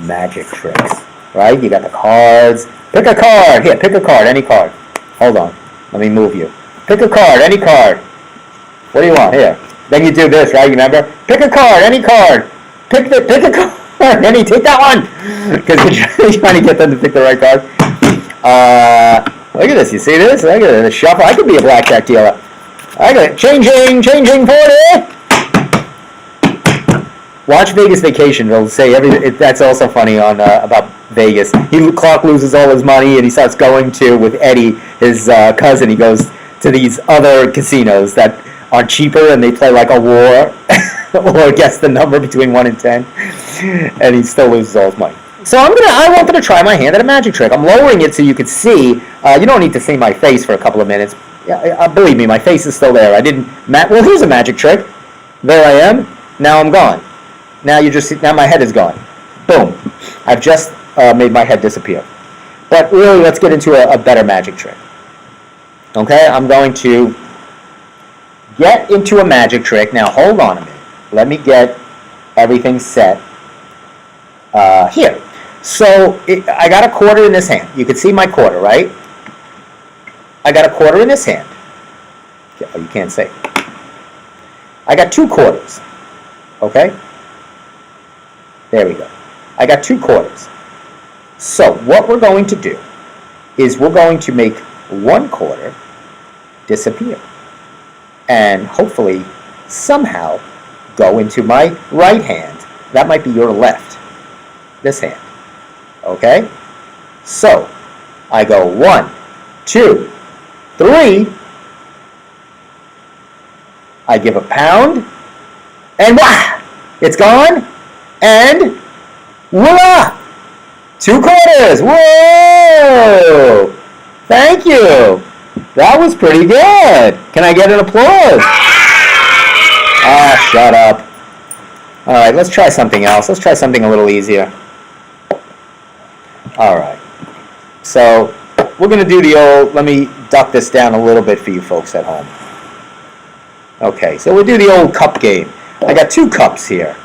A: magic tricks. Right? You got the cards. Pick a card. Here, pick a card. Any card. Hold on. Let me move you. Pick a card. Any card. What do you want? Here. Then you do this, right? You remember? Pick a card. Any card. Pick a card. Any, take that one. Because you're trying to get them to pick the right card. Look at this. You see this? Look at the shuffle. I could be a blackjack dealer. I got it. Changing 40. Watch Vegas Vacation. They'll say that's also funny on about Vegas. Clark loses all his money and he starts going to, with Eddie, his cousin, he goes to these other casinos that are cheaper and they play like a war or guess the number between 1 and 10, and he still loses all his money. So I wanted to try my hand at a magic trick. I'm lowering it so you could see. You don't need to see my face for a couple of minutes. Yeah, believe me, my face is still there. Well, here's a magic trick. There I am. Now I'm gone. Now my head is gone. Boom. I've just made my head disappear. But really, let's get into a better magic trick. Okay, I'm going to get into a magic trick. Now, hold on a minute. Let me get everything set here. So, I got a quarter in this hand. You can see my quarter, right? I got a quarter in this hand. Oh, you can't see. I got 2 quarters. Okay? There we go. I got 2 quarters. So what we're going to do is we're going to make 1 quarter disappear. And hopefully, somehow, go into my right hand. That might be your left. This hand. Okay? So, I go 1, 2, 3. I give a pound. And wah! It's gone. And voila! 2 quarters. Whoa! Thank you. That was pretty good. Can I get an applause? Ah, shut up. All right, let's try something else. Let's try something a little easier. All right. So we're going to do the old, let me duck this down a little bit for you folks at home. Okay, so we'll do the old cup game. I got 2 cups here.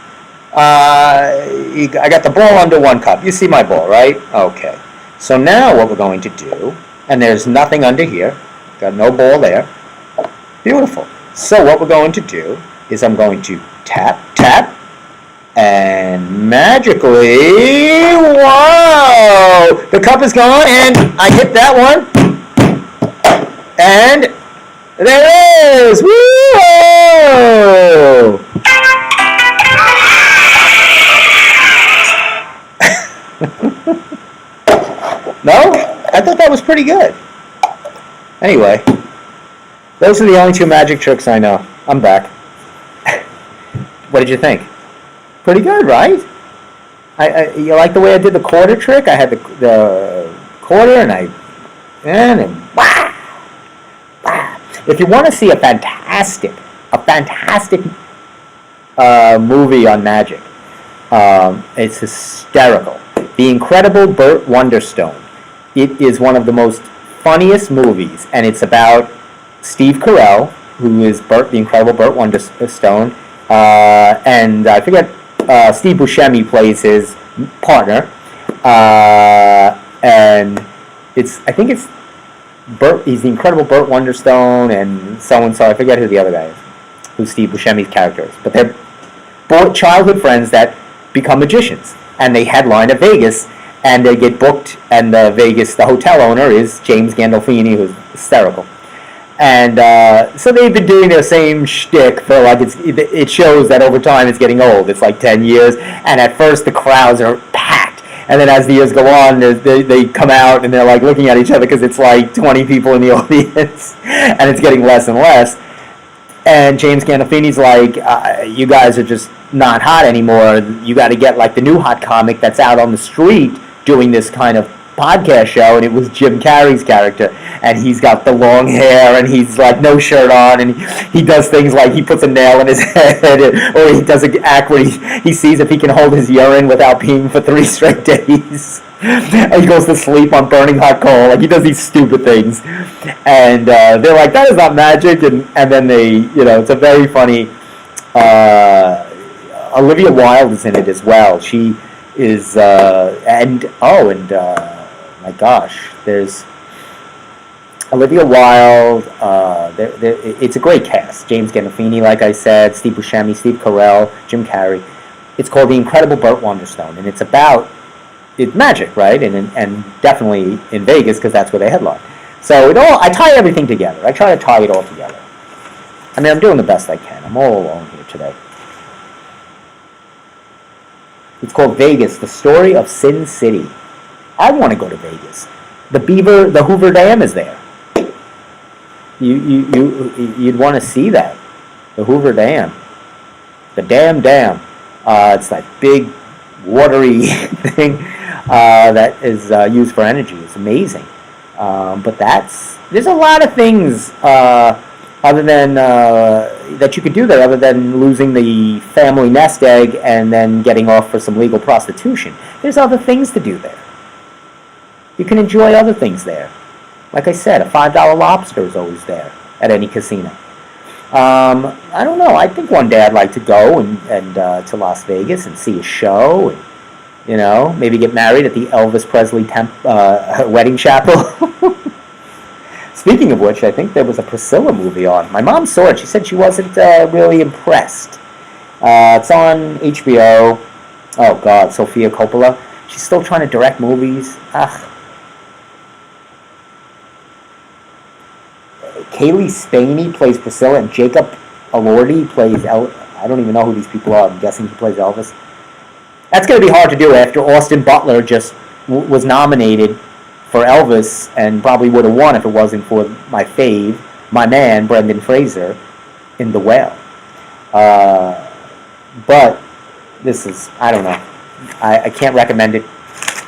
A: I got the ball under 1 cup. You see my ball, right? Okay. So now what we're going to do, and there's nothing under here. Got no ball there. Beautiful. So what we're going to do is I'm going to tap, tap, and magically, wow! The cup is gone, and I hit that one, and there it is! Woo! No? I thought that was pretty good. Anyway, those are the only 2 magic tricks I know. I'm back. What did you think? Pretty good, right? You like the way I did the quarter trick? I had the quarter and wow, wow. If you want to see a fantastic movie on magic, it's hysterical. The Incredible Burt Wonderstone. It is one of the most funniest movies, and it's about Steve Carell, who is the Incredible Burt Wonderstone, and I forget, Steve Buscemi plays his partner, and I think it's Burt. He's the Incredible Burt Wonderstone, and so I forget who the other guy is, who Steve Buscemi's character is, but they're both childhood friends that become magicians, and they headline at Vegas. And they get booked, and the hotel owner is James Gandolfini, who's hysterical. And so they've been doing their same shtick for it shows that over time it's getting old. It's like 10 years, and at first the crowds are packed. And then as the years go on, they come out and they're like looking at each other because it's like 20 people in the audience, and it's getting less and less. And James Gandolfini's like, you guys are just not hot anymore. You got to get like the new hot comic that's out on the street doing this kind of podcast show, and it was Jim Carrey's character, and he's got the long hair, and he's like no shirt on, and he does things like he puts a nail in his head, or he does an act where he sees if he can hold his urine without peeing for 3 straight days. And he goes to sleep on burning hot coal. Like, he does these stupid things, and they're like, that is not magic, and then it's a very funny. Olivia Wilde is in it as well. She is my gosh, there's Olivia Wilde. It's a great cast. James Gandolfini, like I said, Steve Buscemi, Steve Carell, Jim Carrey. It's called The Incredible Burt Wonderstone, and it's about magic, right? And definitely in Vegas because that's where they headline. So I tie everything together. I try to tie it all together. I mean, I'm doing the best I can. I'm all alone here today. It's called Vegas, the story of Sin City. I want to go to Vegas. The Hoover Dam is there. You'd want to see that. The Hoover Dam. The Dam. It's that big watery thing that is used for energy. It's amazing. But there's a lot of things other than that you could do there, other than losing the family nest egg and then getting off for some legal prostitution. There's other things to do there. You can enjoy other things there. Like I said, a $5 lobster is always there at any casino. I don't know. I think one day I'd like to go and to Las Vegas and see a show, and maybe get married at the Elvis Presley wedding chapel. Speaking of which, I think there was a Priscilla movie on. My mom saw it. She said she wasn't really impressed. It's on HBO. Oh, God, Sofia Coppola. She's still trying to direct movies. Ugh. Kaylee Spaney plays Priscilla, and Jacob Elordi plays I don't even know who these people are. I'm guessing he plays Elvis. That's going to be hard to do after Austin Butler just was nominated for Elvis and probably would have won if it wasn't for my fave, my man, Brendan Fraser, in The Whale. But this is, I don't know. I can't recommend it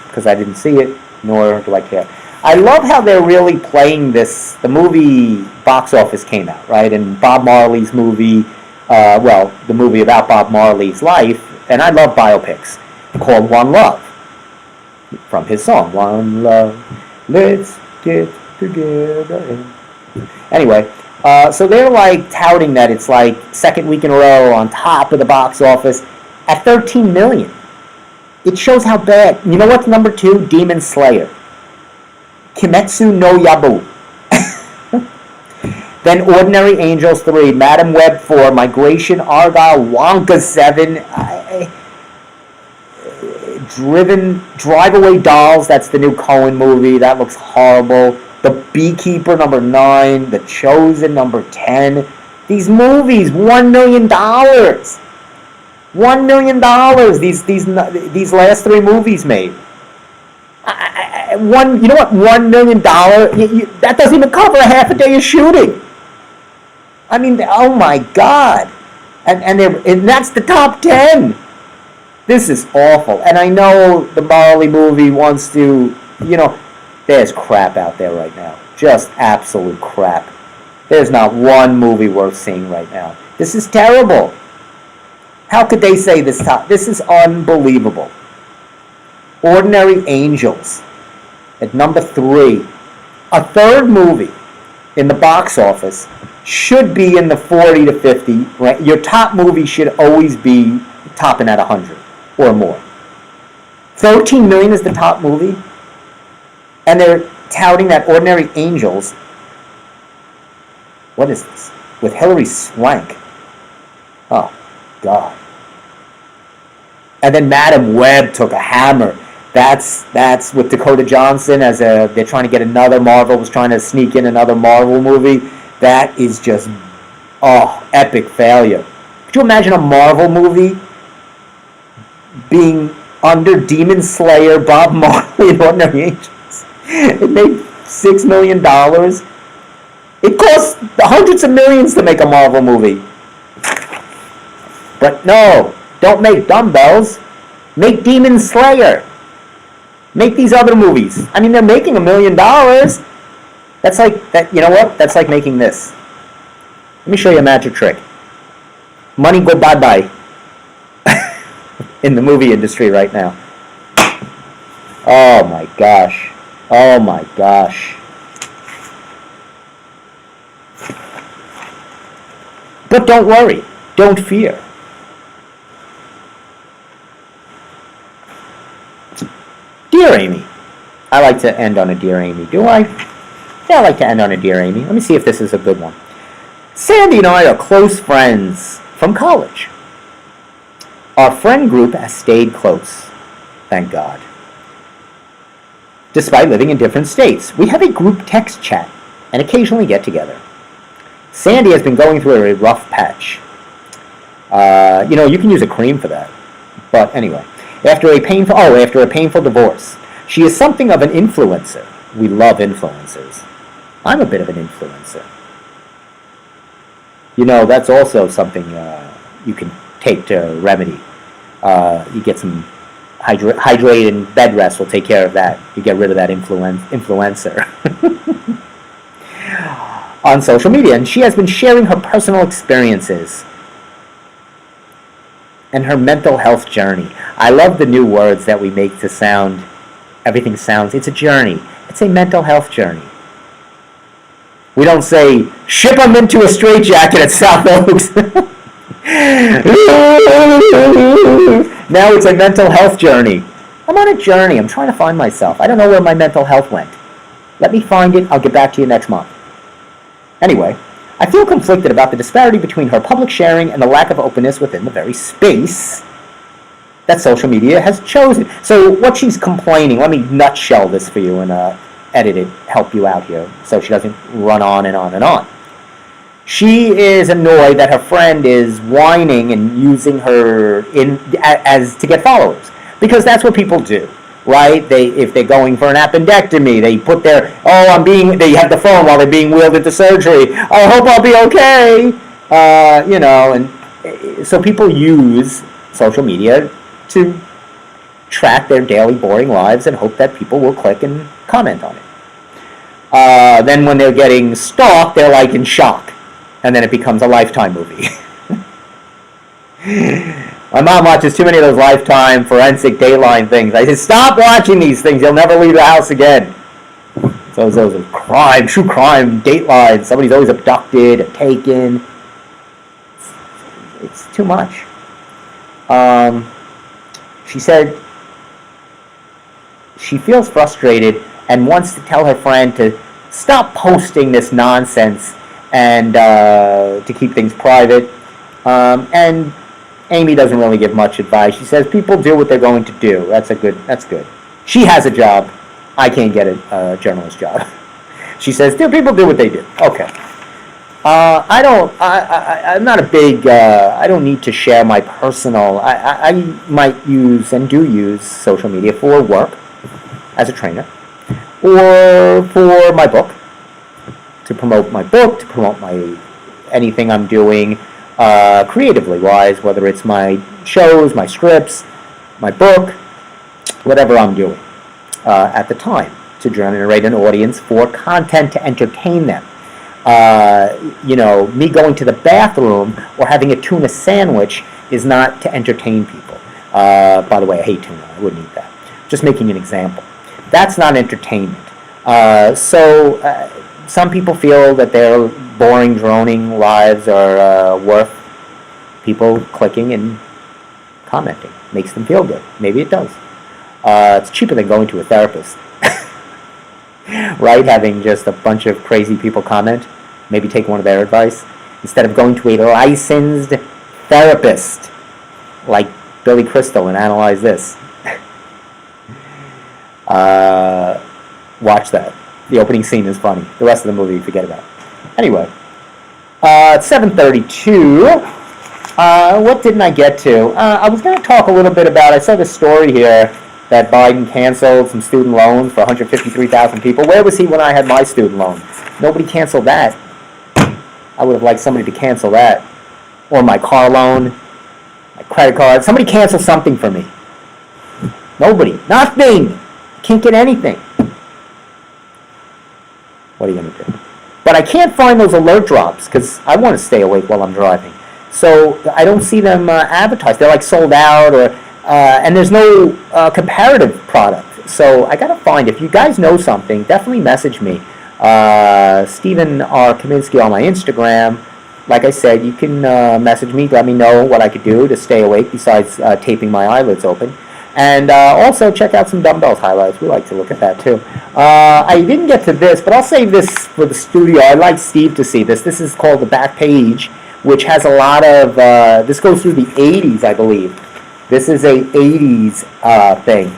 A: because I didn't see it, nor do I care. I love how they're really playing this. The movie box office came out, right? And Bob Marley's movie, the movie about Bob Marley's life, and I love biopics, called One Love, from his song, One Love, let's get together. Anyway, so they're like touting that it's like second week in a row on top of the box office at 13 million. It shows how bad. You know what's number 2? Demon Slayer. Kimetsu no Yaiba. Then Ordinary Angels 3, Madam Web 4, Migration, Argyle, Wonka 7, Drive Away Dolls, that's the new Coen movie, that looks horrible. The Beekeeper, number 9, The Chosen, number 10. These movies, $1 million. $1 million these last 3 movies made. You know what? $1 million. That doesn't even cover a half a day of shooting. I mean, oh my God! And that's the top 10. This is awful. And I know the Marley movie wants to, there's crap out there right now. Just absolute crap. There's not one movie worth seeing right now. This is terrible. How could they say this top? This is unbelievable. Ordinary Angels at number 3. A third movie in the box office should be in the 40 to 50. Right? Your top movie should always be topping at 100 or more. 13 million is the top movie. And they're touting that Ordinary Angels. What is this? With Hilary Swank. Oh, God. And then Madam Web took a hammer. That's with Dakota Johnson they're trying to get another Marvel, was trying to sneak in another Marvel movie. That is just, epic failure. Could you imagine a Marvel movie being under Demon Slayer, Bob Marley, and Ordinary Angels? It made $6 million. It costs hundreds of millions to make a Marvel movie. But no, don't make Dumbbells. Make Demon Slayer. Make these other movies. I mean, they're making $1 million. That's like that. You know what? That's like making this. Let me show you a magic trick. Money go bye-bye in the movie industry right now. Oh my gosh. Oh my gosh. But don't worry. Don't fear. Dear Amy. I like to end on a Dear Amy. Do I? Yeah, I like to end on a Dear Amy. Let me see if this is a good one. Sandy and I are close friends from college. Our friend group has stayed close. Thank God. Despite living in different states, we have a group text chat and occasionally get together. Sandy has been going through a rough patch. You can use a cream for that. But anyway, after a painful divorce. She is something of an influencer. We love influencers. I'm a bit of an influencer. That's also something you can take to remedy. You get some hydrated bed rest will take care of that. You get rid of that influencer. On social media, and she has been sharing her personal experiences and her mental health journey. I love the new words that we make to sound, everything sounds, it's a journey. It's a mental health journey. We don't say, ship them into a straitjacket at South Oaks. Now it's a mental health journey. I'm on a journey. I'm trying to find myself. I don't know where my mental health went. Let me find it. I'll get back to you next month. Anyway, I feel conflicted about the disparity between her public sharing and the lack of openness within the very space that social media has chosen. So what she's complaining, let me nutshell this for you and edit it, help you out here, so she doesn't run on and on and on. She is annoyed that her friend is whining and using her as to get followers, because that's what people do, right? If they're going for an appendectomy, they put their they have the phone while they're being wheeled into surgery. I hope I'll be okay, and so people use social media to track their daily boring lives and hope that people will click and comment on it. Then when they're getting stalked, they're like in shock. And then it becomes a Lifetime movie. My mom watches too many of those Lifetime forensic Dateline things. I said, stop watching these things. You'll never leave the house again. So those are crime, true crime, Dateline. Somebody's always abducted or taken. It's too much. She said she feels frustrated and wants to tell her friend to stop posting this nonsense and to keep things private. And Amy doesn't really give much advice. She says people do what they're going to do. That's good. She has a job. I can't get a journalist job. She says people do what they do. Okay. I'm not a big. I don't need to share my personal. I might use and do use social media for work as a trainer, or for my book, to promote my book, to promote anything I'm doing creatively wise, whether it's my shows, my scripts, my book, whatever I'm doing at the time, to generate an audience for content to entertain them. Me going to the bathroom or having a tuna sandwich is not to entertain people. By the way, I hate tuna. I wouldn't eat that. Just making an example. That's not entertainment. So some people feel that their boring, droning lives are worth people clicking and commenting. Makes them feel good. Maybe it does. It's cheaper than going to a therapist. Right? Having just a bunch of crazy people comment. Maybe take one of their advice. Instead of going to a licensed therapist like Billy Crystal and analyze this. Watch that. The opening scene is funny. The rest of the movie, forget about. Anyway, it's 7:32. What didn't I get to? I was going to talk a little bit about, I saw this story here that Biden canceled some student loans for 153,000 people. Where was he when I had my student loan? Nobody canceled that. I would have liked somebody to cancel that. Or my car loan, my credit card. Somebody cancel something for me. Nobody. Nothing. Can't get anything. What are you going to do? But I can't find those alert drops because I want to stay awake while I'm driving. So I don't see them advertised. They're like sold out, and there's no comparative product. So I got to find, if you guys know something, definitely message me. Stephen R. Kaminsky on my Instagram. Like I said, you can message me, let me know what I could do to stay awake besides taping my eyelids open. And also check out some Dumbbells highlights. We like to look at that too. I didn't get to this, but I'll save this for the studio. I'd like Steve to see this. This is called The Back Page, which has a lot of, this goes through the 80s, I believe. This is a 80s thing.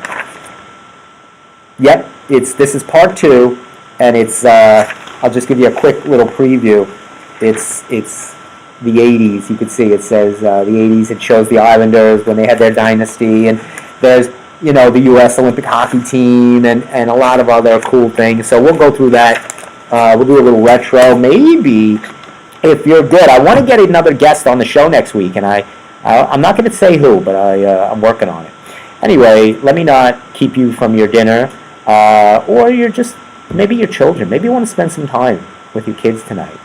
A: Yep, this is part 2, and it's, I'll just give you a quick little preview. It's the 80s. You can see it says the 80s. It shows the Islanders when they had their dynasty, and there's, the U.S. Olympic hockey team and a lot of other cool things. So we'll go through that. We'll do a little retro. Maybe, if you're good, I want to get another guest on the show next week, and I'm not going to say who, but I'm working on it. Anyway, let me not keep you from your dinner, or maybe your children. Maybe you want to spend some time with your kids tonight.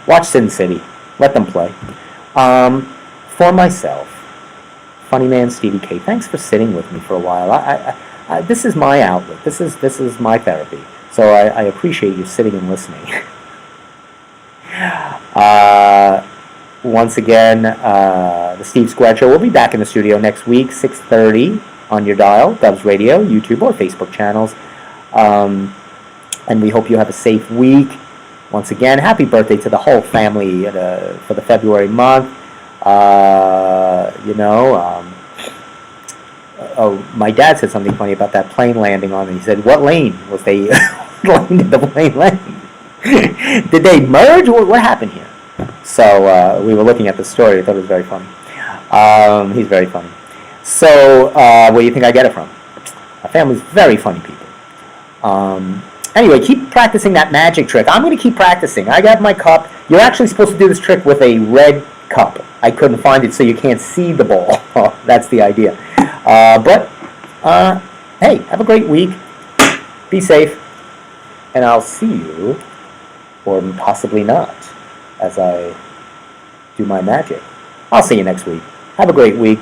A: Watch Sin City. Let them play. For myself, Funny Man Stevie K, thanks for sitting with me for a while. I this is my outlet. This is my therapy. So I appreciate you sitting and listening. Once again, the Steve Square Show will be back in the studio next week, 6:30 on your dial, Dubs Radio, YouTube, or Facebook channels. And we hope you have a safe week. Once again, happy birthday to the whole family for the February month. My dad said something funny about that plane landing on me. He said, what lane was they? What lane did the plane land? Did they merge? What happened here? So we were looking at the story. I thought it was very funny. He's very funny. So where do you think I get it from? My family's very funny people. Anyway, keep practicing that magic trick. I'm going to keep practicing. I got my cup. You're actually supposed to do this trick with a red cup. I couldn't find it so you can't see the ball. That's the idea. Hey, have a great week. Be safe. And I'll see you, or possibly not, as I do my magic. I'll see you next week. Have a great week.